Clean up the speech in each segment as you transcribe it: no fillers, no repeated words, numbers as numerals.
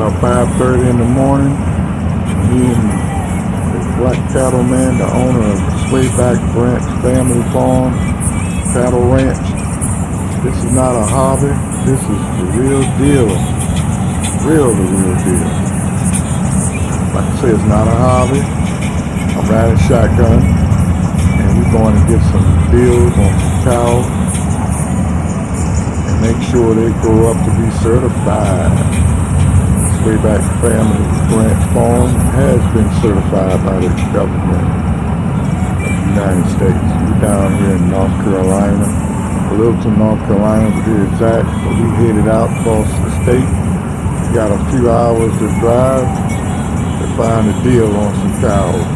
about 5:30 in the morning. Me and this black cattleman, the owner of Swayback Family Farm, Cattle Ranch. This is not a hobby. This is the real deal. The real deal. Like I say, it's not a hobby. I'm riding shotgun, and we're going to get some deals on some cows and make sure they grow up to be certified. Swayback Family Ranch Farm has been certified by the government of the United States. We're down here in North Carolina, Littleton, North Carolina to be exact, but we headed out across the state. We got a few hours to drive to find a deal on some cows.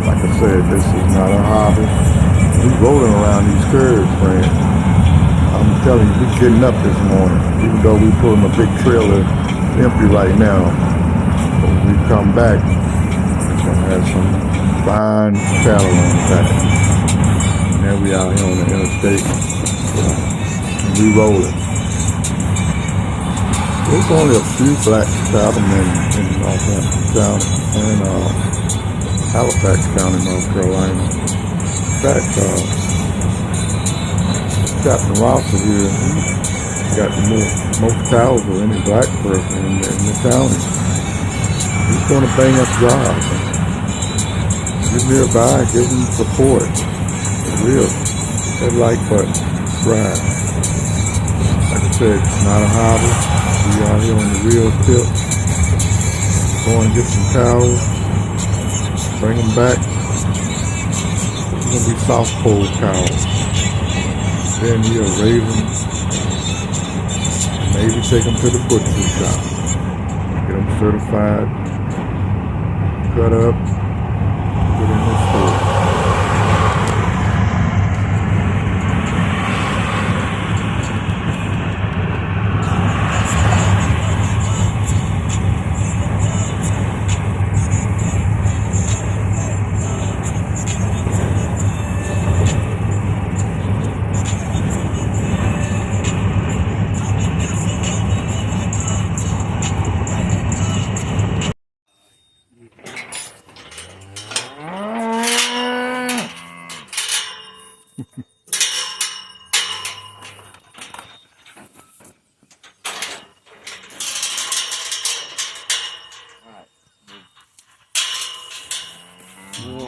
Like I said, this is not a hobby. We rolling around these curves, friend. I'm telling you, we're getting up this morning, even though we pulling a big trailer empty right now. But when we come back, it's gonna have some fine cattle on the back. And then we out here on the interstate, and we rolling. There's only a few black cattlemen in Northampton County and Halifax County, North Carolina. In fact, Captain Rosser here, he got the most cows of any black person in the county. He's doing a bang up job. Get nearby, give him support. For real. That like button, subscribe. Like I said, it's not a hobby. We out here on the real tip. Going to get some cows, bring them back. It's going to be South Pole cows. Then we'll raise them. Maybe take them to the butcher shop. Get them certified, cut up, put in the store.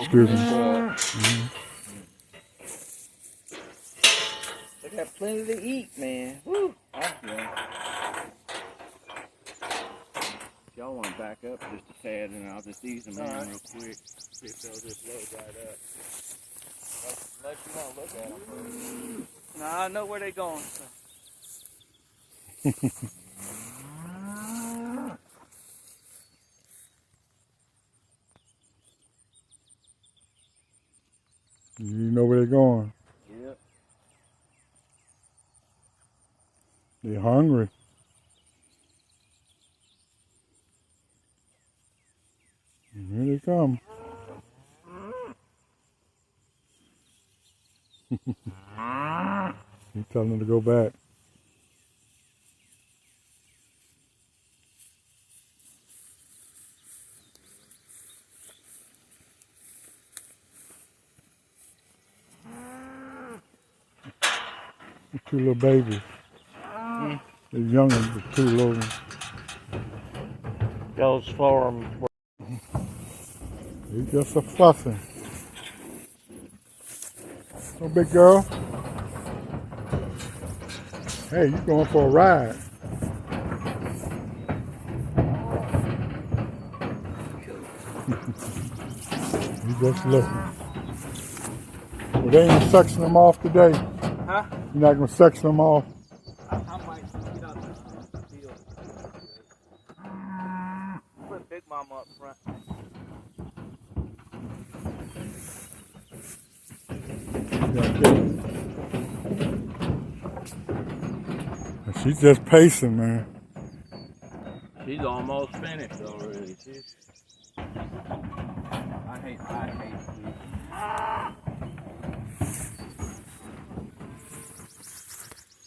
Excuse me. They got plenty to eat, man. Woo. If y'all want to back up just a tad, and I'll just ease them in real quick. See if they'll just load right up. Unless you want to look at them. Nah, I know where they're going. So. You know where they're going. Yep. They're hungry. And here they come. He's telling them to go back. Two little babies. They're younger, but two little ones. Goes for them. He's just a fussing. Oh, big girl. Hey, you going for a ride? He's just looking. Well, they ain't sectioning them off today. Huh? You're not going to section them off? I might get out the field. Put Big Mama up front. She's just pacing, man. She's almost finished already. I hate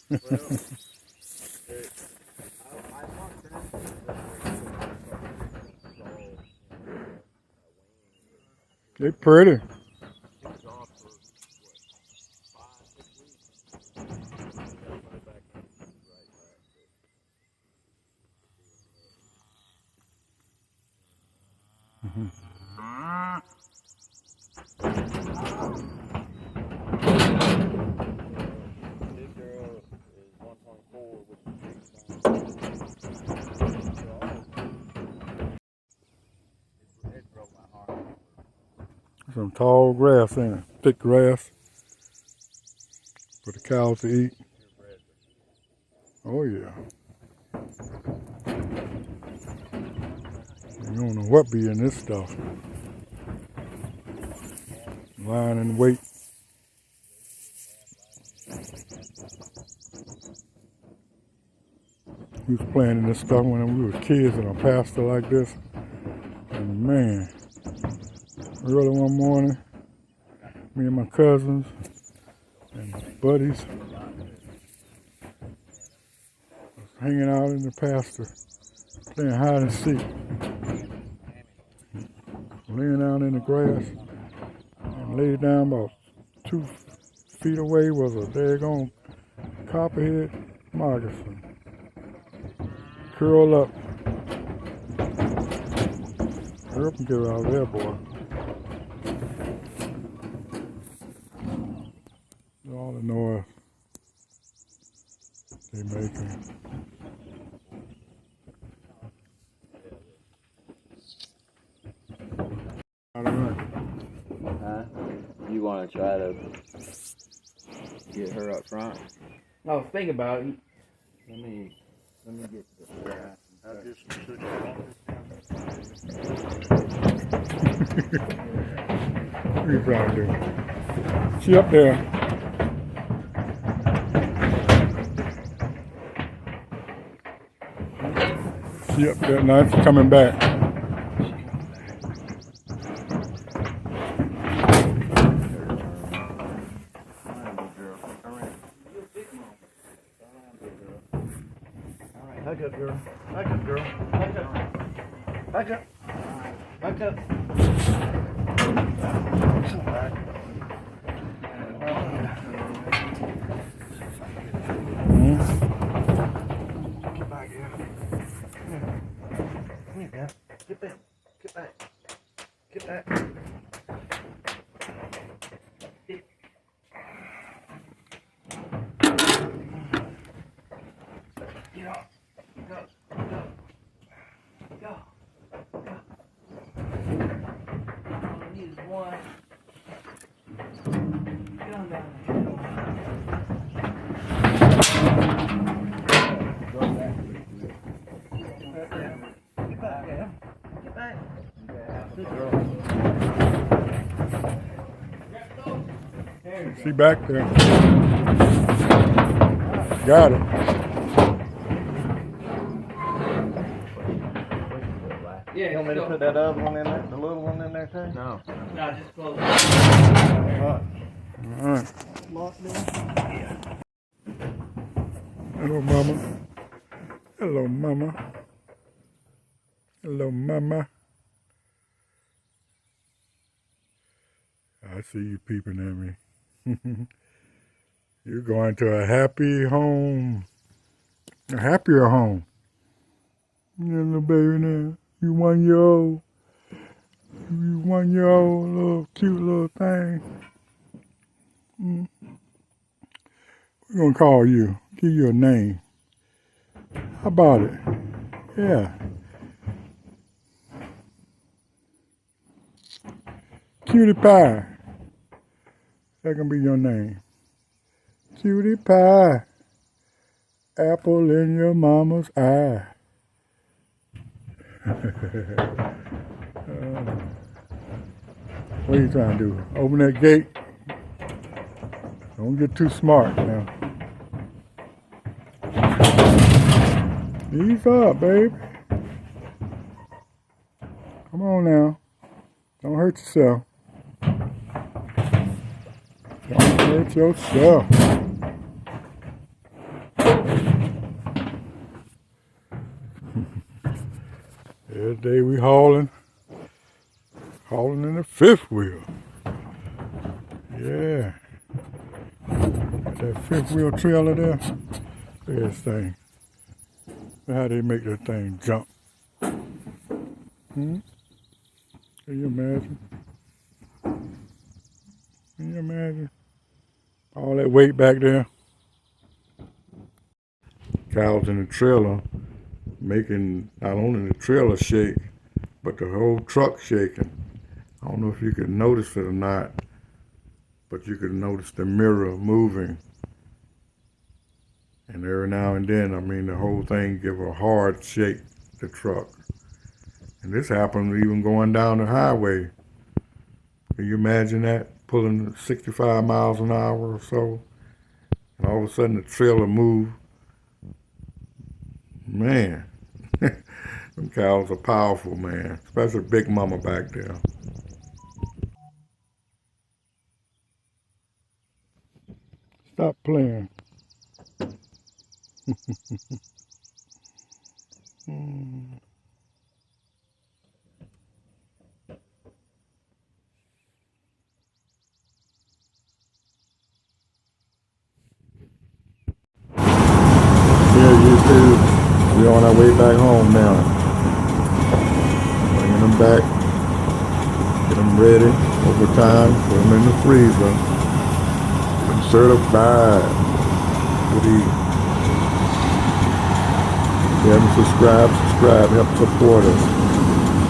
well, I want to. They pretty. He was off for, what, 5, 6 weeks? Got right back in, right back. This girl is 1.4 with the cheeks on. It broke my heart. Some tall grass in it, thick grass for the cows to eat. Oh yeah. You don't know what be in this stuff. Lying in wait. We was planting this stuff when we were kids in a pasture like this. And man, early one morning, me and my cousins and buddies was hanging out in the pasture, playing hide and seek. Laying down in the grass and laid down about 2 feet away was a daggone copperhead moccasin. Curl up. Hurry up and get her out of there, boy. All the noise they making. I don't know. Huh? You want to try to get her up front? No, think about it. Let me get the grass. I'll get some sugar. What are you trying to do? She up there. She up there. Now she's coming back. Back up, girl. Back up, girl. Back up. Back up. Back up. Get back here. Come here, man. Get back. Get back. Get back. Get off. Go. All I need is one. Get on down there. Go back. Get back there. Get back. Good girl. She back there. Got it. Yeah, You want me to put that other one in there, the little one in there too? No. No, just close it. All right. Hello, mama. Hello, mama. Hello, mama. I see you peeping at me. You're going to a happy home. A happier home. You little baby now. You 1 year old. You 1 year old, little cute little thing. We're gonna call you. Give you a name. How about it? Yeah. Cutie Pie. That can be your name. Cutie Pie. Apple in your mama's eye. What are you trying to do? Open that gate? Don't get too smart now. Ease up, baby. Come on now. Don't hurt yourself. Don't hurt yourself. Every day we hauling Hauling in the fifth wheel. Yeah. That fifth wheel trailer there. Look at this thing. Look how they make that thing jump. Can you imagine? Can you imagine? All that weight back there. Cows in the trailer making not only the trailer shake, but the whole truck shaking. I don't know if you could notice it or not, but you could notice the mirror moving. And every now and then, I mean, the whole thing give a hard shake, the truck. And this happened even going down the highway. Can you imagine that? Pulling 65 miles an hour or so, and all of a sudden the trailer moved. Man, them cows are powerful, man, especially Big Mama back there. Stop playing. Yeah, YouTube, we're on our way back home now. Bringing them back, get them ready over time, put them in the freezer, and certified. Good eating. If you haven't subscribed, help support us.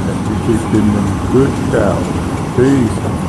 And we keep getting them good cows. Peace.